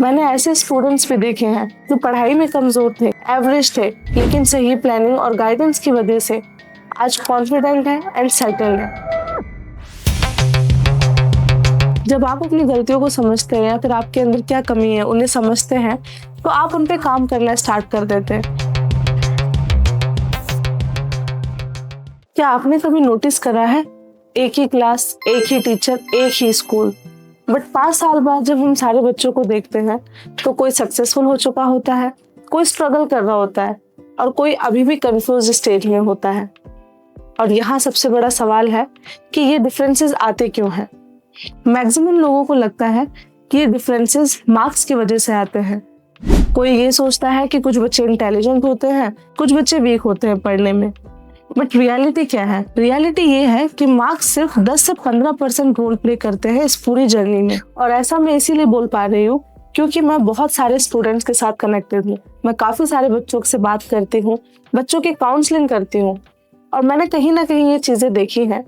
मैंने ऐसे स्टूडेंट्स भी देखे हैं जो पढ़ाई में कमजोर थे, एवरेज थे, लेकिन सही प्लानिंग और गाइडेंस की वजह से आज कॉन्फिडेंट है एंड सेटल्ड है। जब आप अपनी गलतियों को समझते हैं या फिर आपके अंदर क्या कमी है उन्हें समझते हैं, तो आप उन पे काम करना स्टार्ट कर देते हैं। क्या आपने कभी नोटिस करा है, एक ही क्लास, एक ही टीचर, एक ही स्कूल, बट 5 साल बाद जब हम सारे बच्चों को देखते हैं तो कोई सक्सेसफुल हो चुका होता है, कोई स्ट्रगल कर रहा होता है और कोई अभी भी कंफ्यूज स्टेज में होता है। और यहाँ सबसे बड़ा सवाल है कि ये डिफरेंसेस आते क्यों हैं। मैक्सिमम लोगों को लगता है कि ये डिफरेंसेस मार्क्स की वजह से आते हैं। कोई ये सोचता है कि कुछ बच्चे इंटेलिजेंट होते हैं, कुछ बच्चे वीक होते हैं पढ़ने में, बट रियलिटी क्या है? रियलिटी ये है कि मार्क्स सिर्फ 10 से 15% रोल प्ले करते हैं इस पूरी जर्नी में। और ऐसा मैं इसीलिए बोल पा रही हूँ क्योंकि मैं बहुत सारे स्टूडेंट्स के साथ कनेक्टेड हूँ। मैं काफी सारे बच्चों से बात करती हूँ, बच्चों की काउंसलिंग करती हूँ, और मैंने कहीं ना कहीं ये चीजें देखी हैं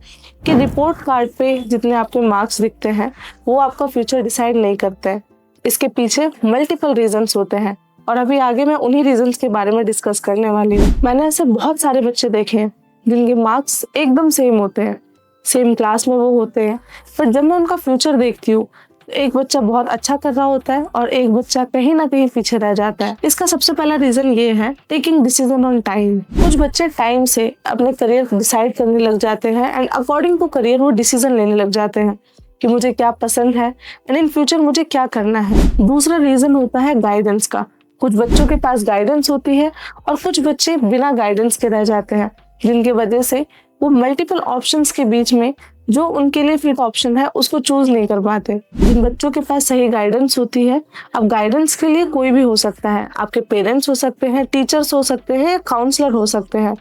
कि रिपोर्ट कार्ड पे जितने आपके मार्क्स दिखते हैं वो आपका फ्यूचर डिसाइड नहीं करते हैं। इसके पीछे मल्टीपल रीजंस होते हैं और अभी आगे मैं उन्हीं रीजंस के बारे में डिस्कस करने वाली हूँ। मैंने ऐसे बहुत सारे बच्चे देखे हैं जिनके मार्क्स एकदम सेम होते हैं, सेम क्लास में वो होते हैं, पर जब मैं उनका फ्यूचर देखती हूँ एक बच्चा बहुत अच्छा कर रहा होता है और एक बच्चा कहीं ना कहीं पीछे रह जाता है। इसका सबसे पहला रीजन ये है टेकिंग डिसीजन ऑन टाइम। कुछ बच्चे टाइम से अपने करियर डिसाइड करने लग जाते हैं एंड अकॉर्डिंग टू करियर वो डिसीजन लेने लग जाते हैं कि मुझे क्या पसंद है एंड इन फ्यूचर मुझे क्या करना है। दूसरा रीजन होता है गाइडेंस का। कुछ बच्चों के पास गाइडेंस होती है और कुछ बच्चे बिना गाइडेंस के रह जाते हैं, जिनकी वजह से वो मल्टीपल ऑप्शंस के बीच में जो उनके लिए फिट ऑप्शन है उसको चूज नहीं कर पाते। जिन बच्चों के पास सही गाइडेंस होती है, अब गाइडेंस के लिए कोई भी हो सकता है, आपके पेरेंट्स हो सकते हैं, टीचर्स हो सकते हैं या काउंसलर हो सकते हैं।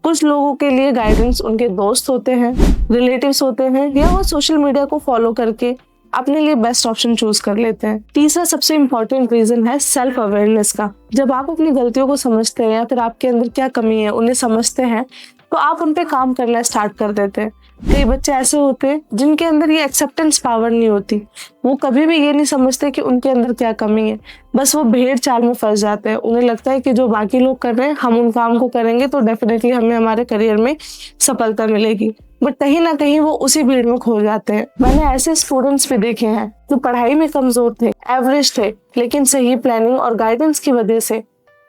कुछ लोगों के लिए गाइडेंस उनके दोस्त होते हैं, रिलेटिव्स होते हैं, या वो सोशल मीडिया को फॉलो करके अपने लिए बेस्ट ऑप्शन चूज कर लेते हैं। तीसरा सबसे इम्पोर्टेंट रीजन है सेल्फ अवेयरनेस का। जब आप अपनी गलतियों को समझते हैं या फिर आपके अंदर क्या कमी है उन्हें समझते हैं, तो आप उन पे काम करना स्टार्ट कर देते हैं। कई बच्चे ऐसे होते हैं जिनके अंदर ये एक्सेप्टेंस पावर नहीं होती, वो कभी भी ये नहीं समझते कि उनके अंदर क्या कमी है, बस वो भेड़ चाल में फंस जाते हैं। उन्हें लगता है कि जो बाकी लोग कर रहे हैं हम उन काम को करेंगे तो डेफिनेटली हमें हमारे करियर में सफलता मिलेगी, बट कहीं ना कहीं वो उसी भीड़ में खो जाते हैं। मैंने ऐसे स्टूडेंट्स भी देखे हैं जो पढ़ाई में कमजोर थे, एवरेज थे, लेकिन सही प्लानिंग और गाइडेंस की वजह से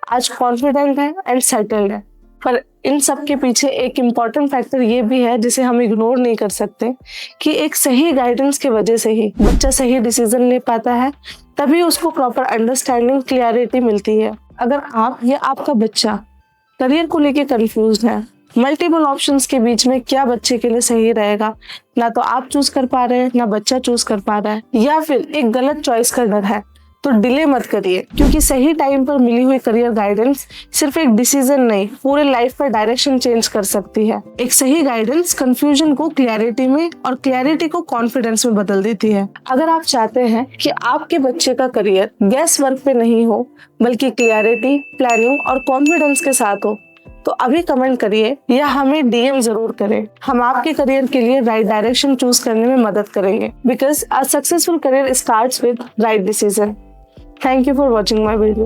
आज कॉन्फिडेंट है एंड सेटल्ड है। पर इन सब के पीछे एक इम्पॉर्टेंट फैक्टर ये भी है जिसे हम इग्नोर नहीं कर सकते कि एक सही गाइडेंस की वजह से ही बच्चा सही डिसीजन ले पाता है, तभी उसको प्रॉपर अंडरस्टैंडिंग, क्लियरिटी मिलती है। अगर आप या आपका बच्चा करियर को लेके कंफ्यूज है, मल्टीपल ऑप्शंस के बीच में क्या बच्चे के लिए सही रहेगा, ना तो आप चूज कर पा रहे हैं ना बच्चा चूज कर पा रहा है, या फिर एक गलत चॉइस का डर है, तो डिले मत करिए, क्योंकि सही टाइम पर मिली हुई करियर गाइडेंस सिर्फ एक डिसीजन नहीं, पूरे लाइफ का डायरेक्शन चेंज कर सकती है। एक सही गाइडेंस कंफ्यूजन को क्लैरिटी में और क्लैरिटी को कॉन्फिडेंस में बदल देती है। अगर आप चाहते हैं कि आपके बच्चे का करियर गैस वर्क पे नहीं हो बल्कि क्लैरिटी, प्लानिंग और कॉन्फिडेंस के साथ हो, तो अभी कमेंट करिए या हमें डीएम जरूर करें। हम आपके करियर के लिए राइट डायरेक्शन चूज करने में मदद करेंगे, because a successful career starts with right decision. Thank you for watching my video.